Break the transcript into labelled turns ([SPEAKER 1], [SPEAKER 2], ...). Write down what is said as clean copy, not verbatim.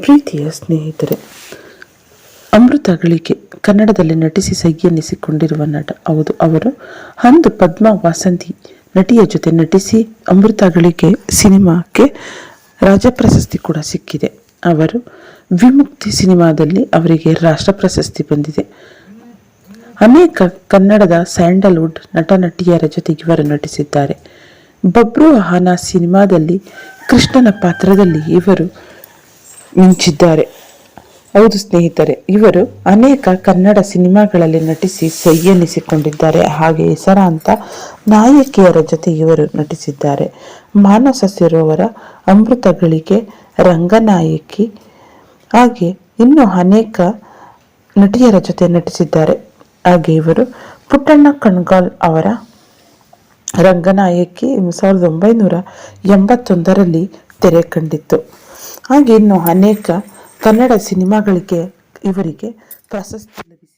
[SPEAKER 1] ಪ್ರೀತಿಯ ಸ್ನೇಹಿತರೆ, ಅಮೃತಗಳಿಗೆ ಕನ್ನಡದಲ್ಲಿ ನಟಿಸಿ ಸೈಯೆನ್ನಿಸಿಕೊಂಡಿರುವ ನಟ. ಹೌದು, ಅವರು ಅಂದು ಪದ್ಮ ವಾಸಂತಿ ನಟಿಯ ಜೊತೆ ನಟಿಸಿ ಅಮೃತಗಳಿಗೆ ಸಿನಿಮಾಕ್ಕೆ ರಾಜ್ಯ ಪ್ರಶಸ್ತಿ ಕೂಡ ಸಿಕ್ಕಿದೆ. ಅವರು ವಿಮುಕ್ತಿ ಸಿನಿಮಾದಲ್ಲಿ ಅವರಿಗೆ ರಾಷ್ಟ್ರ ಪ್ರಶಸ್ತಿ ಬಂದಿದೆ. ಅನೇಕ ಕನ್ನಡದ ಸ್ಯಾಂಡಲ್ವುಡ್ ನಟ ನಟಿಯರ ಜೊತೆಗೆ ಇವರು ನಟಿಸಿದ್ದಾರೆ. ಬಬ್ರು ವಾಹನ ಸಿನಿಮಾದಲ್ಲಿ ಕೃಷ್ಣನ ಪಾತ್ರದಲ್ಲಿ ಇವರು ಮಿಂಚಿದ್ದಾರೆ. ಹೌದು ಸ್ನೇಹಿತರೆ, ಇವರು ಅನೇಕ ಕನ್ನಡ ಸಿನಿಮಾಗಳಲ್ಲಿ ನಟಿಸಿ ಸೈಯೆನ್ನಿಸಿಕೊಂಡಿದ್ದಾರೆ. ಹಾಗೆ ಹೆಸರಾಂತ ನಾಯಕಿಯರ ಜೊತೆ ಇವರು ನಟಿಸಿದ್ದಾರೆ. ಮಾನಸ ಸರೋವರ, ಅಮೃತಗಳಿಗೆ, ರಂಗನಾಯಕಿ, ಹಾಗೆ ಇನ್ನೂ ಅನೇಕ ನಟಿಯರ ಜೊತೆ ನಟಿಸಿದ್ದಾರೆ. ಹಾಗೆ ಇವರು ಪುಟ್ಟಣ್ಣ ಕಣಗಾಲ್ ಅವರ ರಂಗನಾಯಕಿ 1981ರಲ್ಲಿ ತೆರೆ ಕಂಡಿತ್ತು. ಹಾಗೆ ಇನ್ನು ಅನೇಕ ಕನ್ನಡ ಸಿನಿಮಾಗಳಿಗೆ ಇವರಿಗೆ ಪ್ರಶಸ್ತಿ ಲಭಿಸಿದೆ.